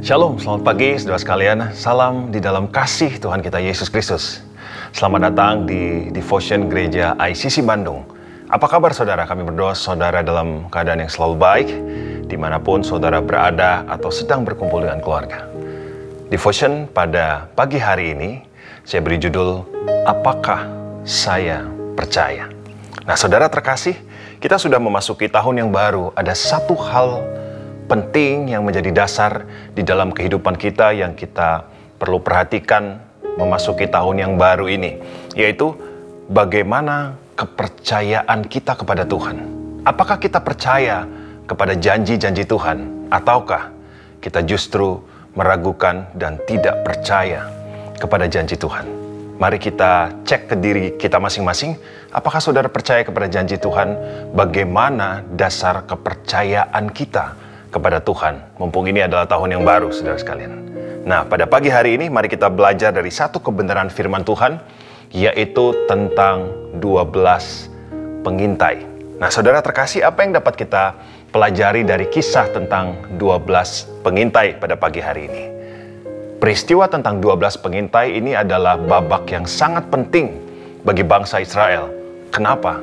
Shalom, selamat pagi saudara sekalian. Salam di dalam kasih Tuhan kita Yesus Kristus. Selamat datang di Devotion Gereja ICC Bandung. Apa kabar saudara? Kami berdoa saudara dalam keadaan yang selalu baik, dimanapun saudara berada atau sedang berkumpul dengan keluarga. Devotion pada pagi hari ini, saya beri judul, Apakah Saya Percaya? Nah saudara terkasih, kita sudah memasuki tahun yang baru. Ada satu hal penting yang menjadi dasar di dalam kehidupan kita yang kita perlu perhatikan memasuki tahun yang baru ini, yaitu bagaimana kepercayaan kita kepada Tuhan. Apakah kita percaya kepada janji-janji Tuhan, ataukah kita justru meragukan dan tidak percaya kepada janji Tuhan? Mari kita cek ke diri kita masing-masing, apakah saudara percaya kepada janji Tuhan? Bagaimana dasar kepercayaan kita kepada Tuhan, mumpung ini adalah tahun yang baru, saudara sekalian. Nah, pada pagi hari ini, mari kita belajar dari satu kebenaran firman Tuhan, yaitu tentang 12 pengintai. Nah, saudara terkasih, apa yang dapat kita pelajari dari kisah tentang 12 pengintai pada pagi hari ini? Peristiwa tentang 12 pengintai ini adalah babak yang sangat penting bagi bangsa Israel. Kenapa?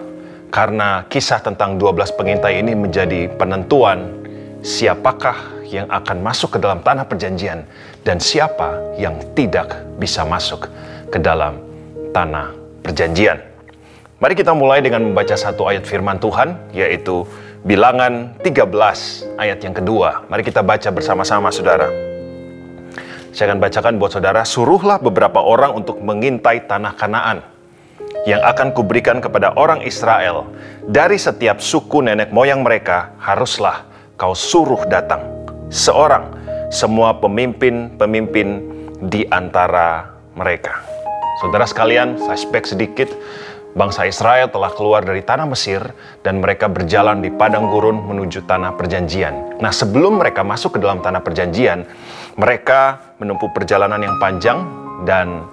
Karena kisah tentang 12 pengintai ini menjadi penentuan siapakah yang akan masuk ke dalam tanah perjanjian dan siapa yang tidak bisa masuk ke dalam tanah perjanjian. Mari kita mulai dengan membaca satu ayat firman Tuhan, yaitu Bilangan 13 ayat yang kedua. Mari kita baca bersama-sama saudara. Saya akan bacakan buat saudara. Suruhlah beberapa orang untuk mengintai tanah Kanaan yang akan kuberikan kepada orang Israel. Dari setiap suku nenek moyang mereka haruslah kau suruh datang seorang, semua pemimpin-pemimpin di antara mereka. Saudara sekalian, flashback sedikit. Bangsa Israel telah keluar dari tanah Mesir dan mereka berjalan di padang gurun menuju tanah perjanjian. Nah, sebelum mereka masuk ke dalam tanah perjanjian, mereka menempuh perjalanan yang panjang dan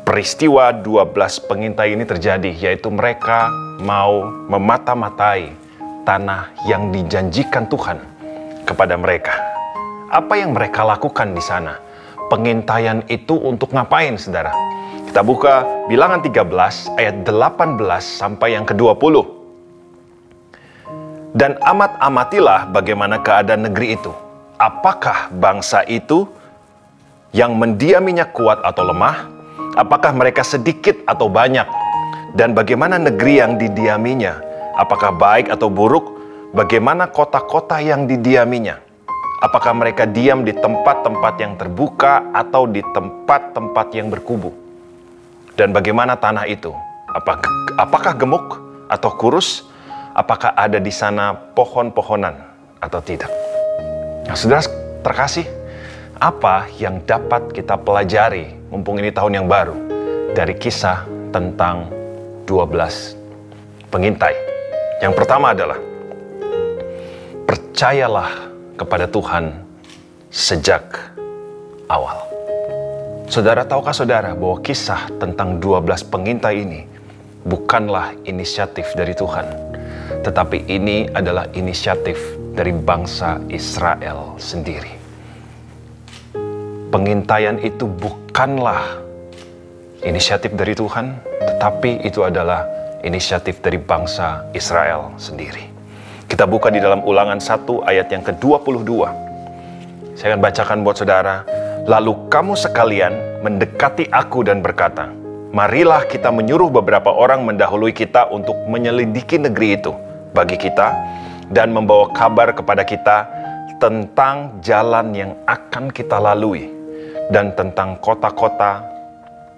peristiwa 12 pengintai ini terjadi, yaitu mereka mau memata-matai tanah yang dijanjikan Tuhan kepada mereka. Apa yang mereka lakukan di sana? Pengintaian itu untuk ngapain, saudara? Kita buka Bilangan 13 ayat 18 sampai yang ke-20. Dan amat-amatilah bagaimana keadaan negeri itu. Apakah bangsa itu yang mendiaminya kuat atau lemah? Apakah mereka sedikit atau banyak? Dan bagaimana negeri yang didiaminya? Apakah baik atau buruk? Bagaimana kota-kota yang didiaminya? Apakah mereka diam di tempat-tempat yang terbuka atau di tempat-tempat yang berkubu? Dan bagaimana tanah itu? Apakah gemuk atau kurus? Apakah ada di sana pohon-pohonan atau tidak? Nah, saudara terkasih, apa yang dapat kita pelajari mumpung ini tahun yang baru dari kisah tentang 12 pengintai? Yang pertama adalah, percayalah kepada Tuhan sejak awal. Saudara, tahukah saudara bahwa kisah tentang 12 pengintai ini bukanlah inisiatif dari Tuhan, tetapi ini adalah inisiatif dari bangsa Israel sendiri. Pengintaian itu bukanlah inisiatif dari Tuhan, tetapi itu adalah inisiatif dari bangsa Israel sendiri. Kita buka di dalam Ulangan 1 ayat yang ke-22. Saya akan bacakan buat saudara. Lalu kamu sekalian mendekati aku dan berkata, marilah kita menyuruh beberapa orang mendahului kita untuk menyelidiki negeri itu bagi kita dan membawa kabar kepada kita tentang jalan yang akan kita lalui dan tentang kota-kota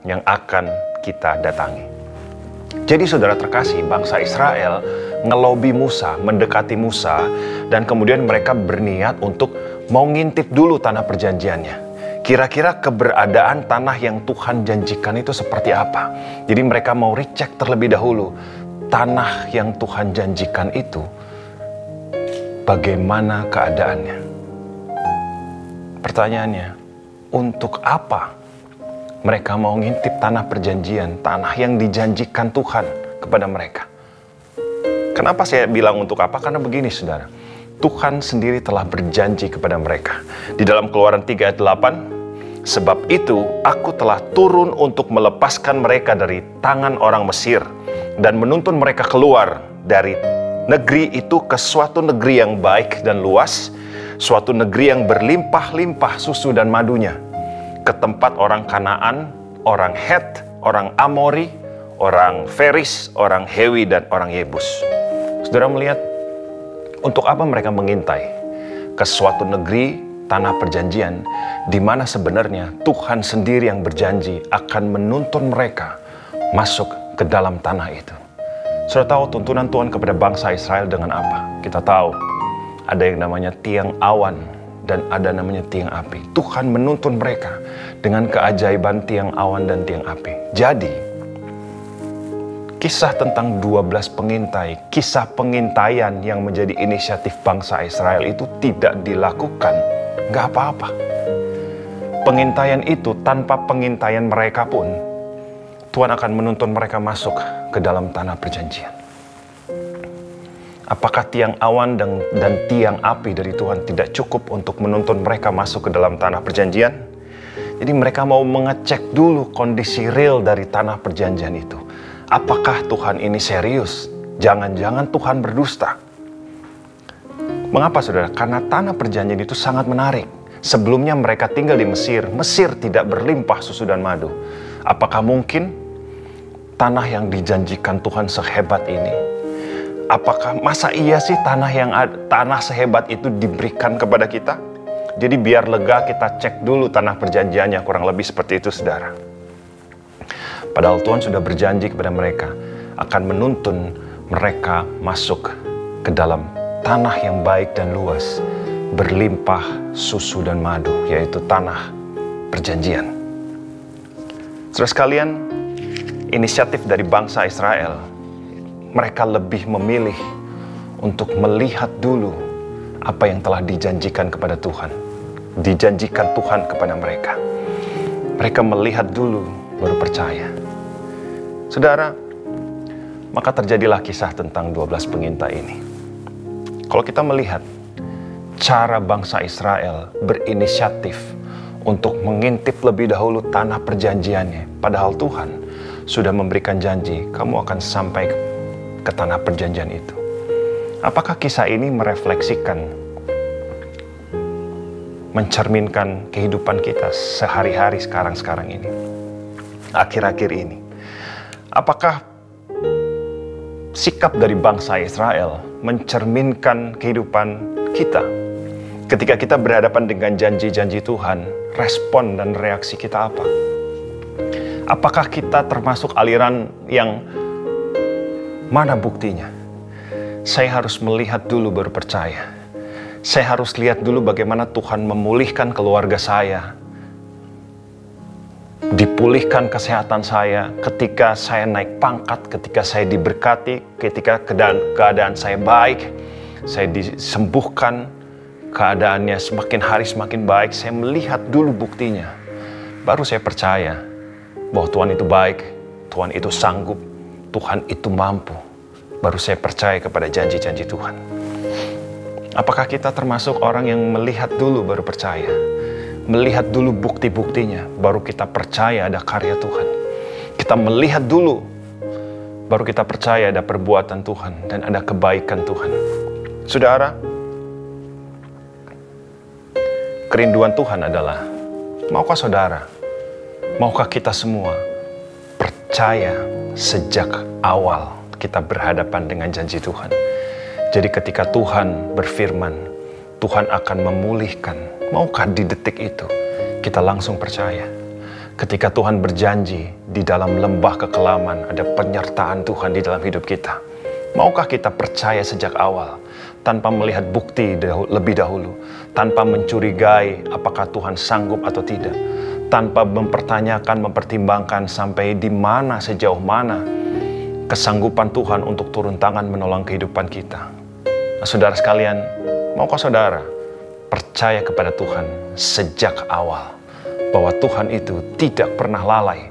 yang akan kita datangi. Jadi saudara terkasih, bangsa Israel ngelobi Musa, mendekati Musa, dan kemudian mereka berniat untuk mau ngintip dulu tanah perjanjiannya. Kira-kira keberadaan tanah yang Tuhan janjikan itu seperti apa? Jadi mereka mau recheck terlebih dahulu. Tanah yang Tuhan janjikan itu, bagaimana keadaannya? Pertanyaannya, untuk apa mereka mau ngintip tanah perjanjian, tanah yang dijanjikan Tuhan kepada mereka? Kenapa saya bilang untuk apa? Karena begini saudara, Tuhan sendiri telah berjanji kepada mereka. Di dalam Keluaran 3 ayat 8, sebab itu aku telah turun untuk melepaskan mereka dari tangan orang Mesir dan menuntun mereka keluar dari negeri itu ke suatu negeri yang baik dan luas, suatu negeri yang berlimpah-limpah susu dan madunya, ke tempat orang Kanaan, orang Het, orang Amori, orang Feris, orang Hewi, dan orang Yebus. Saudara melihat, untuk apa mereka mengintai ke suatu negeri tanah perjanjian, di mana sebenarnya Tuhan sendiri yang berjanji akan menuntun mereka masuk ke dalam tanah itu. Saudara tahu tuntunan Tuhan kepada bangsa Israel dengan apa? Kita tahu ada yang namanya tiang awan dan ada namanya tiang api. Tuhan menuntun mereka dengan keajaiban tiang awan dan tiang api. Jadi, kisah tentang 12 pengintai, kisah pengintaian yang menjadi inisiatif bangsa Israel itu tidak dilakukan, nggak apa-apa. Pengintaian itu, tanpa pengintaian mereka pun, Tuhan akan menuntun mereka masuk ke dalam tanah perjanjian. Apakah tiang awan dan tiang api dari Tuhan tidak cukup untuk menuntun mereka masuk ke dalam tanah perjanjian? Jadi mereka mau mengecek dulu kondisi real dari tanah perjanjian itu. Apakah Tuhan ini serius? Jangan-jangan Tuhan berdusta. Mengapa saudara? Karena tanah perjanjian itu sangat menarik. Sebelumnya mereka tinggal di Mesir. Mesir tidak berlimpah susu dan madu. Apakah mungkin tanah yang dijanjikan Tuhan sehebat ini? Apakah masa iya sih tanah sehebat itu diberikan kepada kita? Jadi biar lega kita cek dulu tanah perjanjiannya, kurang lebih seperti itu saudara. Padahal Tuhan sudah berjanji kepada mereka akan menuntun mereka masuk ke dalam tanah yang baik dan luas, berlimpah susu dan madu, yaitu tanah perjanjian. Saudara sekalian, inisiatif dari bangsa Israel, mereka lebih memilih untuk melihat dulu apa yang telah dijanjikan kepada Tuhan. Dijanjikan Tuhan kepada mereka. Mereka melihat dulu baru percaya. Saudara, maka terjadilah kisah tentang 12 pengintai ini. Kalau kita melihat cara bangsa Israel berinisiatif untuk mengintip lebih dahulu tanah perjanjiannya, padahal Tuhan sudah memberikan janji, kamu akan sampai ke tanah perjanjian itu. Apakah kisah ini merefleksikan, mencerminkan kehidupan kita sehari-hari sekarang ini, akhir-akhir ini? Apakah sikap dari bangsa Israel mencerminkan kehidupan kita? Ketika kita berhadapan dengan janji-janji Tuhan, respon dan reaksi kita apa? Apakah kita termasuk aliran yang mana buktinya? Saya harus melihat dulu baru percaya. Saya harus lihat dulu bagaimana Tuhan memulihkan keluarga saya, dipulihkan kesehatan saya, ketika saya naik pangkat, ketika saya diberkati, ketika keadaan saya baik, saya disembuhkan, keadaannya semakin hari semakin baik. Saya melihat dulu buktinya, baru saya percaya bahwa Tuhan itu baik, Tuhan itu sanggup, Tuhan itu mampu. Baru saya percaya kepada janji-janji Tuhan. Apakah kita termasuk orang yang melihat dulu baru percaya? Melihat dulu bukti-buktinya, baru kita percaya ada karya Tuhan. Kita melihat dulu, baru kita percaya ada perbuatan Tuhan dan ada kebaikan Tuhan. Saudara, kerinduan Tuhan adalah, maukah saudara, maukah kita semua percaya sejak awal kita berhadapan dengan janji Tuhan. Jadi ketika Tuhan berfirman, Tuhan akan memulihkan, maukah di detik itu kita langsung percaya? Ketika Tuhan berjanji di dalam lembah kekelaman ada penyertaan Tuhan di dalam hidup kita, maukah kita percaya sejak awal tanpa melihat bukti lebih dahulu, tanpa mencurigai apakah Tuhan sanggup atau tidak, tanpa mempertanyakan, mempertimbangkan sampai di mana, sejauh mana kesanggupan Tuhan untuk turun tangan menolong kehidupan kita. Nah, saudara sekalian, maukah saudara percaya kepada Tuhan sejak awal bahwa Tuhan itu tidak pernah lalai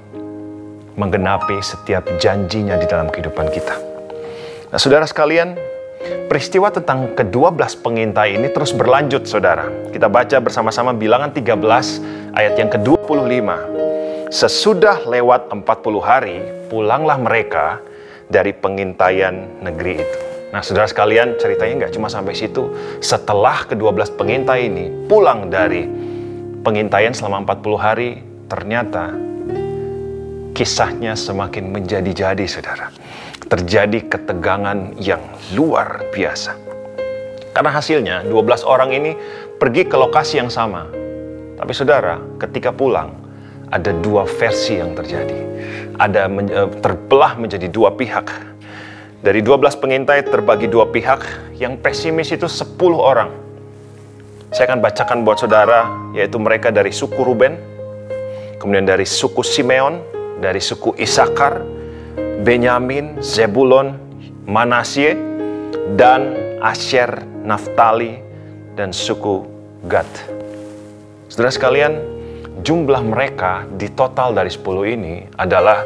menggenapi setiap janjinya di dalam kehidupan kita. Nah, saudara sekalian, Peristiwa tentang ke-12 pengintai ini terus berlanjut, saudara. Kita baca bersama-sama Bilangan 13 ayat yang ke-25. Sesudah lewat 40 hari, pulanglah mereka dari pengintaian negeri itu. Nah, saudara sekalian, ceritanya nggak cuma sampai situ. Setelah ke-12 pengintai ini pulang dari pengintaian selama 40 hari, ternyata kisahnya semakin menjadi-jadi, saudara. Terjadi ketegangan yang luar biasa. Karena hasilnya 12 orang ini pergi ke lokasi yang sama. Tapi saudara, ketika pulang, ada dua versi yang terjadi. Ada terbelah menjadi dua pihak. Dari 12 pengintai terbagi dua pihak. Yang pesimis itu 10 orang. Saya akan bacakan buat saudara, yaitu mereka dari suku Ruben, kemudian dari suku Simeon, dari suku Isakar, Benyamin, Zebulon, Manasye, dan Asyer, Naftali, dan suku Gad. Saudara sekalian, jumlah mereka di total dari 10 ini adalah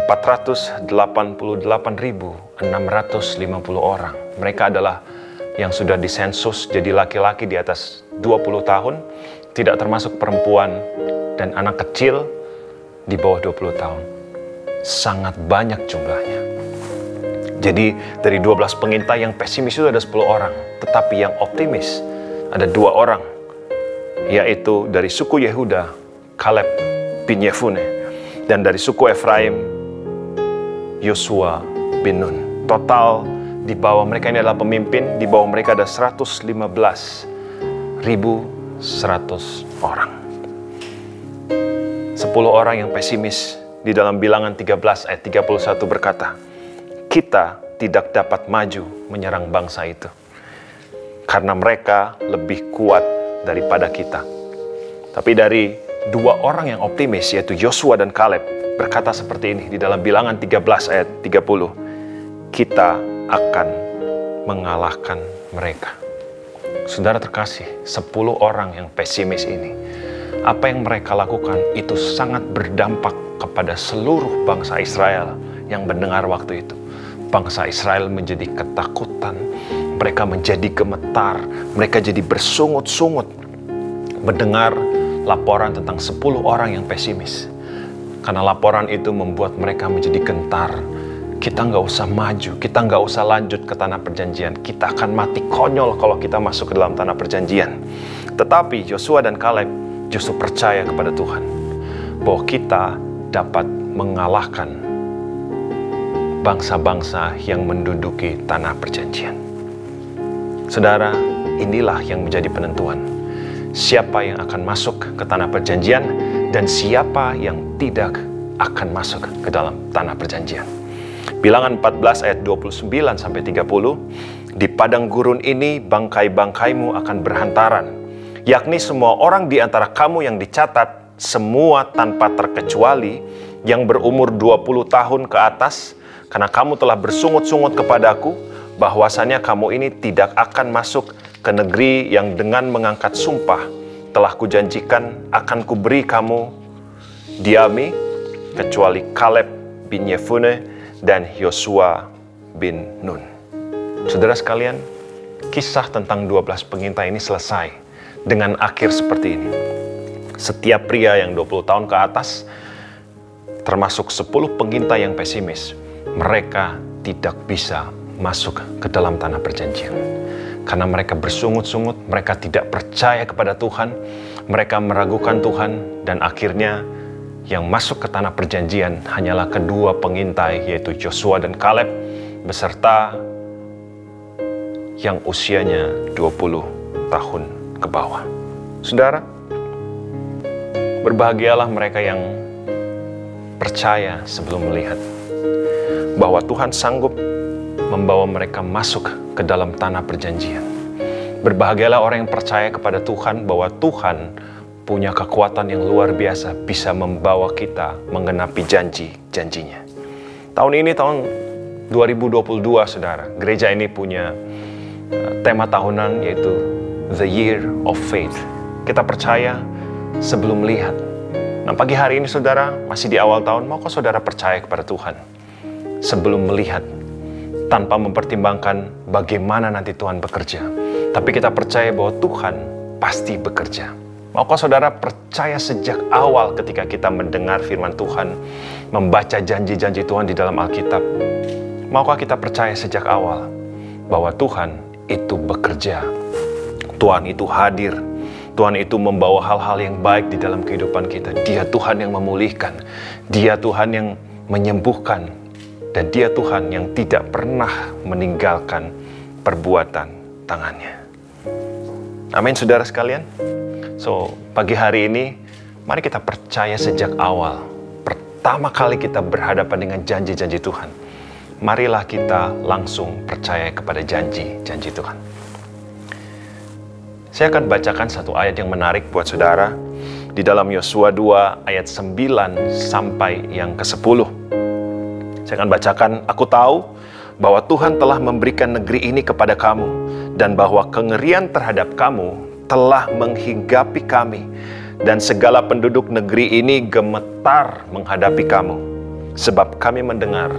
488.650 orang. Mereka adalah yang sudah disensus jadi laki-laki di atas 20 tahun, tidak termasuk perempuan dan anak kecil di bawah 20 tahun. Sangat banyak jumlahnya. Jadi dari 12 pengintai yang pesimis itu ada 10 orang. Tetapi yang optimis ada 2 orang. Yaitu dari suku Yehuda, Kaleb bin Yefune. Dan dari suku Efraim, Yosua bin Nun. Total di bawah mereka ini adalah pemimpin. Di bawah mereka ada 115.100 orang. 10 orang yang pesimis di dalam Bilangan 13 ayat 31 berkata, kita tidak dapat maju menyerang bangsa itu, karena mereka lebih kuat daripada kita. Tapi dari 2 orang yang optimis, yaitu Yosua dan Kaleb, berkata seperti ini di dalam Bilangan 13 ayat 30, kita akan mengalahkan mereka. Saudara terkasih, 10 orang yang pesimis ini, apa yang mereka lakukan itu sangat berdampak kepada seluruh bangsa Israel yang mendengar waktu itu. Bangsa Israel menjadi ketakutan, mereka menjadi gemetar, mereka jadi bersungut-sungut mendengar laporan tentang 10 orang yang pesimis. Karena laporan itu membuat mereka menjadi gentar. Kita nggak usah maju, kita nggak usah lanjut ke tanah perjanjian. Kita akan mati konyol kalau kita masuk ke dalam tanah perjanjian. Tetapi Yosua dan Kaleb justru percaya kepada Tuhan bahwa kita dapat mengalahkan bangsa-bangsa yang menduduki tanah perjanjian. Saudara, inilah yang menjadi penentuan. Siapa yang akan masuk ke tanah perjanjian dan siapa yang tidak akan masuk ke dalam tanah perjanjian. Bilangan 14 ayat 29 sampai 30, di padang gurun ini bangkai-bangkaimu akan berhantaran, yakni semua orang di antara kamu yang dicatat, semua tanpa terkecuali, yang berumur 20 tahun ke atas, karena kamu telah bersungut-sungut kepadaku, bahwasannya kamu ini tidak akan masuk ke negeri yang dengan mengangkat sumpah telah kujanjikan akan kuberi kamu diami, kecuali Kaleb bin Yefune dan Yosua bin Nun. Saudara sekalian, kisah tentang 12 pengintai ini selesai dengan akhir seperti ini. Setiap pria yang 20 tahun ke atas, termasuk 10 pengintai yang pesimis, mereka tidak bisa masuk ke dalam tanah perjanjian. Karena mereka bersungut-sungut, mereka tidak percaya kepada Tuhan, mereka meragukan Tuhan, dan akhirnya yang masuk ke tanah perjanjian hanyalah kedua pengintai, yaitu Yosua dan Kaleb, beserta yang usianya 20 tahun ke bawah. Saudara, berbahagialah mereka yang percaya sebelum melihat bahwa Tuhan sanggup membawa mereka masuk ke dalam tanah perjanjian. Berbahagialah orang yang percaya kepada Tuhan bahwa Tuhan punya kekuatan yang luar biasa, bisa membawa kita menggenapi janji-janjinya. Tahun ini, tahun 2022, saudara, gereja ini punya tema tahunan, yaitu The Year of Faith. Kita percaya sebelum melihat. Nah, pagi hari ini, saudara, masih di awal tahun, maukah saudara percaya kepada Tuhan sebelum melihat tanpa mempertimbangkan bagaimana nanti Tuhan bekerja. Tapi kita percaya bahwa Tuhan pasti bekerja. Maukah saudara percaya sejak awal ketika kita mendengar firman Tuhan, membaca janji-janji Tuhan di dalam Alkitab? Maukah kita percaya sejak awal bahwa Tuhan itu bekerja, Tuhan itu hadir, Tuhan itu membawa hal-hal yang baik di dalam kehidupan kita. Dia Tuhan yang memulihkan, Dia Tuhan yang menyembuhkan, dan Dia Tuhan yang tidak pernah meninggalkan perbuatan tangannya. Amin, saudara sekalian. So, pagi hari ini, mari kita percaya sejak awal. Pertama kali kita berhadapan dengan janji-janji Tuhan, marilah kita langsung percaya kepada janji-janji Tuhan. Saya akan bacakan satu ayat yang menarik buat saudara di dalam Yosua 2 ayat 9 sampai yang ke-10. Saya akan bacakan, aku tahu bahwa Tuhan telah memberikan negeri ini kepada kamu, dan bahwa kengerian terhadap kamu telah menghinggapi kami, dan segala penduduk negeri ini gemetar menghadapi kamu. Sebab kami mendengar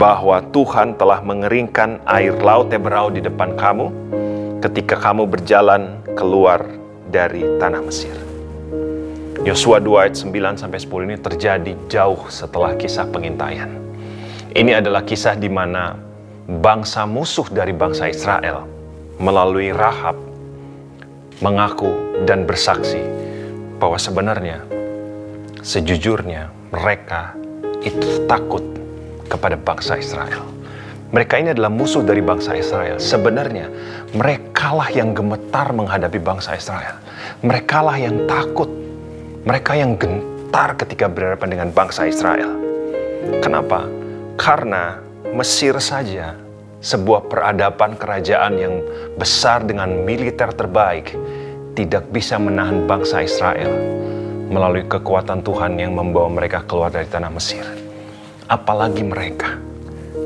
bahwa Tuhan telah mengeringkan air laut Teberau di depan kamu, ketika kamu berjalan keluar dari tanah Mesir. Yosua 2 ayat 9 sampai 10 ini terjadi jauh setelah kisah pengintaian. Ini adalah kisah di mana bangsa musuh dari bangsa Israel melalui Rahab mengaku dan bersaksi bahwa sebenarnya sejujurnya mereka itu takut kepada bangsa Israel. Mereka ini adalah musuh dari bangsa Israel. Sebenarnya merekalah yang gemetar menghadapi bangsa Israel. Merekalah yang takut. Mereka yang gentar ketika berhadapan dengan bangsa Israel. Kenapa? Karena Mesir saja, sebuah peradaban kerajaan yang besar dengan militer terbaik, tidak bisa menahan bangsa Israel melalui kekuatan Tuhan yang membawa mereka keluar dari tanah Mesir. Apalagi mereka.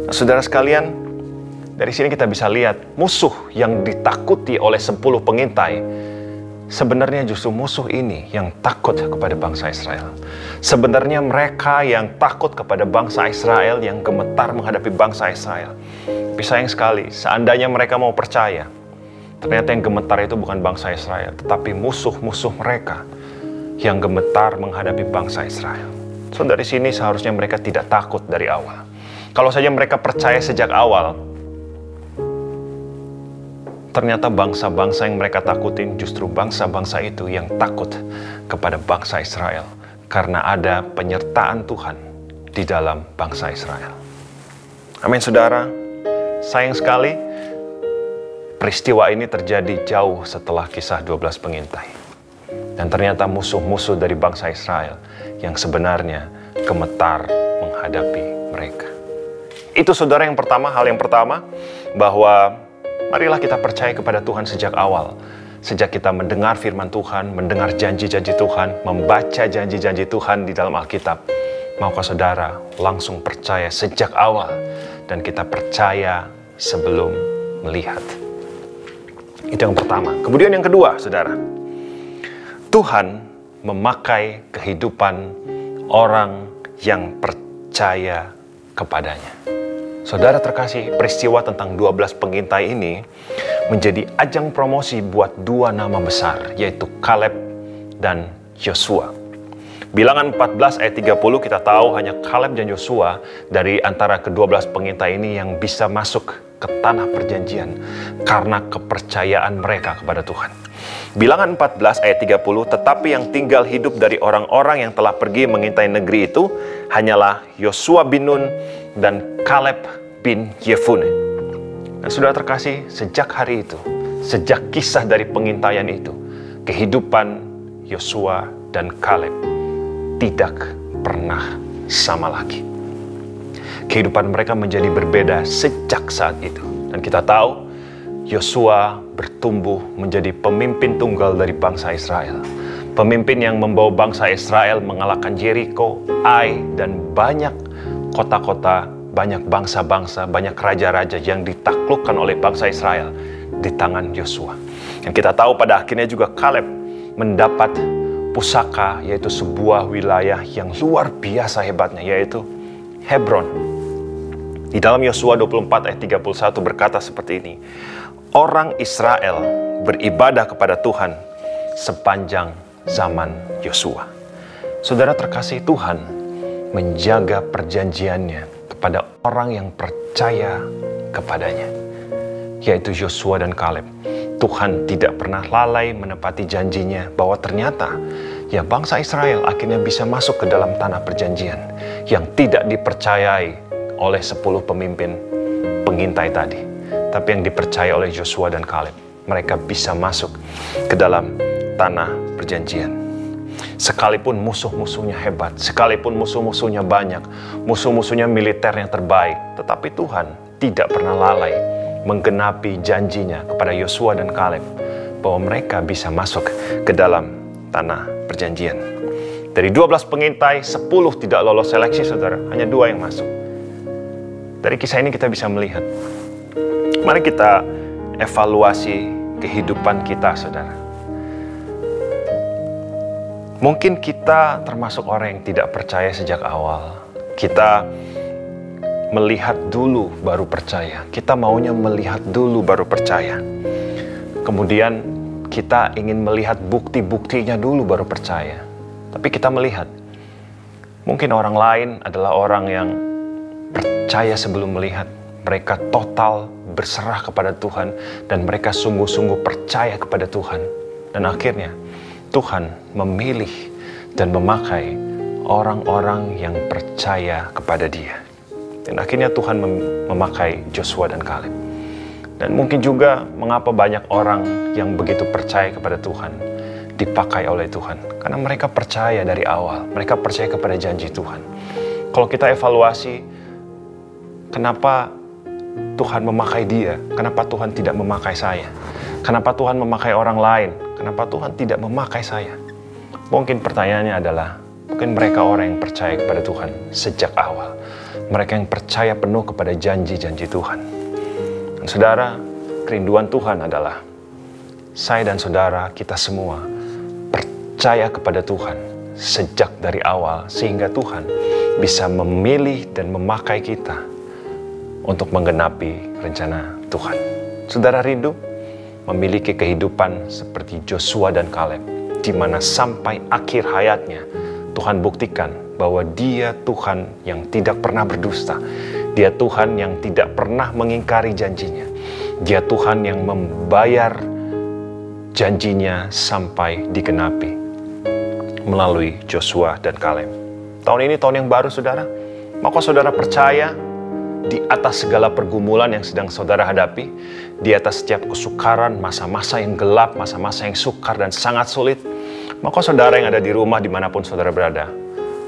Nah, saudara sekalian, dari sini kita bisa lihat musuh yang ditakuti oleh 10 pengintai, sebenarnya justru musuh ini yang takut kepada bangsa Israel. Sebenarnya mereka yang takut kepada bangsa Israel, yang gemetar menghadapi bangsa Israel. Tapi sayang sekali, seandainya mereka mau percaya, ternyata yang gemetar itu bukan bangsa Israel, tetapi musuh-musuh mereka yang gemetar menghadapi bangsa Israel. So, dari sini seharusnya mereka tidak takut dari awal. Kalau saja mereka percaya sejak awal, ternyata bangsa-bangsa yang mereka takutin justru bangsa-bangsa itu yang takut kepada bangsa Israel, karena ada penyertaan Tuhan di dalam bangsa Israel. Amin, saudara. Sayang sekali, peristiwa ini terjadi jauh setelah kisah 12 pengintai. Dan ternyata musuh-musuh dari bangsa Israel yang sebenarnya gemetar menghadapi mereka. Itu saudara yang pertama, hal yang pertama, bahwa marilah kita percaya kepada Tuhan sejak awal. Sejak kita mendengar firman Tuhan, mendengar janji-janji Tuhan, membaca janji-janji Tuhan di dalam Alkitab, maukah saudara langsung percaya sejak awal, dan kita percaya sebelum melihat. Itu yang pertama. Kemudian yang kedua, saudara, Tuhan memakai kehidupan orang yang percaya kepadanya. Saudara terkasih, peristiwa tentang 12 pengintai ini menjadi ajang promosi buat 2 nama besar, yaitu Kaleb dan Yosua. Bilangan 14 ayat 30 kita tahu hanya Kaleb dan Yosua dari antara ke-12 pengintai ini yang bisa masuk ke tanah perjanjian karena kepercayaan mereka kepada Tuhan. Bilangan 14 ayat 30, tetapi yang tinggal hidup dari orang-orang yang telah pergi mengintai negeri itu hanyalah Yosua bin Nun dan Kaleb bin Yefune. Nah, saudara terkasih, sejak hari itu, sejak kisah dari pengintaian itu, kehidupan Yosua dan Kaleb tidak pernah sama lagi. Kehidupan mereka menjadi berbeda sejak saat itu. Dan kita tahu, Yosua bertumbuh menjadi pemimpin tunggal dari bangsa Israel. Pemimpin yang membawa bangsa Israel mengalahkan Jericho, Ai, dan banyak kota-kota, banyak bangsa-bangsa, banyak raja-raja yang ditaklukkan oleh bangsa Israel di tangan Yosua. Yang kita tahu pada akhirnya juga Kaleb mendapat pusaka, yaitu sebuah wilayah yang luar biasa hebatnya, yaitu Hebron. Di dalam Yosua 24 ayat 31 berkata seperti ini. Orang Israel beribadah kepada Tuhan sepanjang zaman Yosua. Saudara terkasih, Tuhan menjaga perjanjiannya kepada orang yang percaya kepadanya, yaitu Yosua dan Kaleb. Tuhan tidak pernah lalai menepati janjinya bahwa ternyata ya bangsa Israel akhirnya bisa masuk ke dalam tanah perjanjian yang tidak dipercayai oleh 10 pemimpin pengintai tadi, tapi yang dipercaya oleh Yosua dan Kaleb. Mereka bisa masuk ke dalam tanah perjanjian. Sekalipun musuh-musuhnya hebat, sekalipun musuh-musuhnya banyak, musuh-musuhnya militer yang terbaik, tetapi Tuhan tidak pernah lalai menggenapi janjinya kepada Yosua dan Kaleb bahwa mereka bisa masuk ke dalam tanah perjanjian. Dari 12 pengintai, 10 tidak lolos seleksi, saudara. Hanya 2 yang masuk. Dari kisah ini kita bisa melihat. Mari kita evaluasi kehidupan kita, saudara. Mungkin kita termasuk orang yang tidak percaya sejak awal. Kita melihat dulu baru percaya. Kita maunya melihat dulu baru percaya. Kemudian kita ingin melihat bukti-buktinya dulu baru percaya. Tapi kita melihat, mungkin orang lain adalah orang yang percaya sebelum melihat. Mereka total berserah kepada Tuhan dan mereka sungguh-sungguh percaya kepada Tuhan. Dan akhirnya Tuhan memilih dan memakai orang-orang yang percaya kepada Dia. Dan akhirnya Tuhan memakai Joshua dan Kaleb. Dan mungkin juga mengapa banyak orang yang begitu percaya kepada Tuhan dipakai oleh Tuhan. Karena mereka percaya dari awal. Mereka percaya kepada janji Tuhan. Kalau kita evaluasi, kenapa Tuhan memakai dia? Kenapa Tuhan tidak memakai saya? Kenapa Tuhan memakai orang lain? Kenapa Tuhan tidak memakai saya? Mungkin pertanyaannya adalah, mungkin mereka orang yang percaya kepada Tuhan sejak awal. Mereka yang percaya penuh kepada janji-janji Tuhan. Dan saudara, kerinduan Tuhan adalah saya dan saudara, kita semua percaya kepada Tuhan sejak dari awal, sehingga Tuhan bisa memilih dan memakai kita untuk menggenapi rencana Tuhan. Saudara rindu memiliki kehidupan seperti Joshua dan Kaleb, di mana sampai akhir hayatnya Tuhan buktikan bahwa Dia Tuhan yang tidak pernah berdusta. Dia Tuhan yang tidak pernah mengingkari janjinya. Dia Tuhan yang membayar janjinya sampai digenapi melalui Joshua dan Kaleb. Tahun ini tahun yang baru, saudara. Maka saudara percaya di atas segala pergumulan yang sedang saudara hadapi, di atas setiap kesukaran, masa-masa yang gelap, masa-masa yang sukar dan sangat sulit, maka saudara yang ada di rumah dimanapun saudara berada,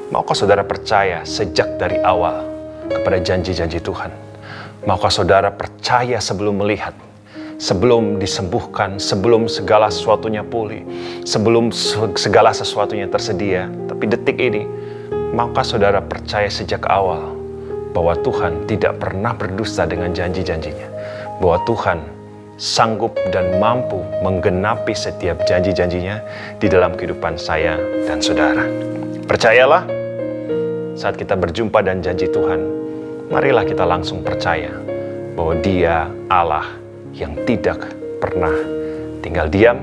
maka saudara percaya sejak dari awal kepada janji-janji Tuhan. Maka saudara percaya sebelum melihat, sebelum disembuhkan, sebelum segala sesuatunya pulih, sebelum segala sesuatunya tersedia. Tapi detik ini, maka saudara percaya sejak awal bahwa Tuhan tidak pernah berdusta dengan janji-janjinya. Bahwa Tuhan sanggup dan mampu menggenapi setiap janji-janjinya di dalam kehidupan saya dan saudara. Percayalah, saat kita berjumpa dan janji Tuhan, marilah kita langsung percaya bahwa Dia Allah yang tidak pernah tinggal diam.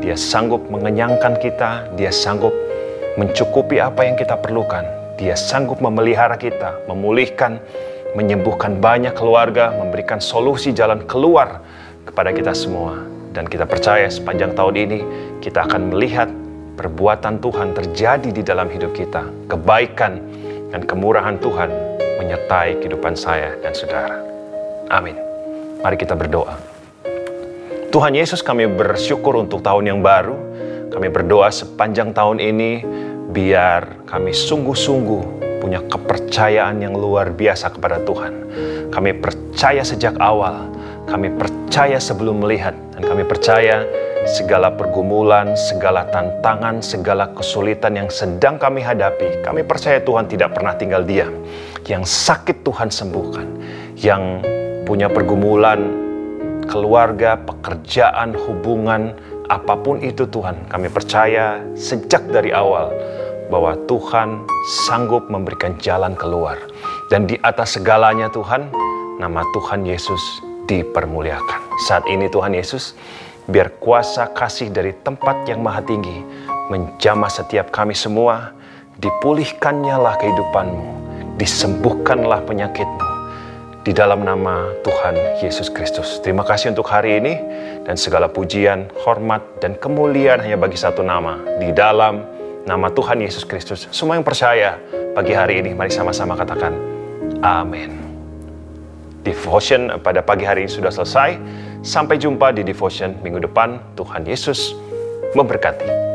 Dia sanggup mengenyangkan kita, Dia sanggup mencukupi apa yang kita perlukan. Dia sanggup memelihara kita, memulihkan, menyembuhkan banyak keluarga, memberikan solusi jalan keluar kepada kita semua. Dan kita percaya sepanjang tahun ini kita akan melihat perbuatan Tuhan terjadi di dalam hidup kita. Kebaikan dan kemurahan Tuhan menyertai kehidupan saya dan saudara. Amin. Mari kita berdoa. Tuhan Yesus, kami bersyukur untuk tahun yang baru. Kami berdoa sepanjang tahun ini, biar kami sungguh-sungguh punya kepercayaan yang luar biasa kepada Tuhan. Kami percaya sejak awal, kami percaya sebelum melihat, dan kami percaya segala pergumulan, segala tantangan, segala kesulitan yang sedang kami hadapi, kami percaya Tuhan tidak pernah tinggal diam. Yang sakit Tuhan sembuhkan, yang punya pergumulan keluarga, pekerjaan, hubungan, apapun itu Tuhan, kami percaya sejak dari awal bahwa Tuhan sanggup memberikan jalan keluar. Dan di atas segalanya Tuhan, nama Tuhan Yesus dipermuliakan. Saat ini Tuhan Yesus, biar kuasa kasih dari tempat yang maha tinggi menjamah setiap kami semua. Dipulihkannyalah kehidupanmu, disembuhkanlah penyakitmu, di dalam nama Tuhan Yesus Kristus. Terima kasih untuk hari ini, dan segala pujian, hormat, dan kemuliaan hanya bagi satu nama, di dalam nama Tuhan Yesus Kristus. Semua yang percaya pagi hari ini, mari sama-sama katakan, amin. Devotion pada pagi hari ini sudah selesai. Sampai jumpa di Devotion minggu depan. Tuhan Yesus memberkati.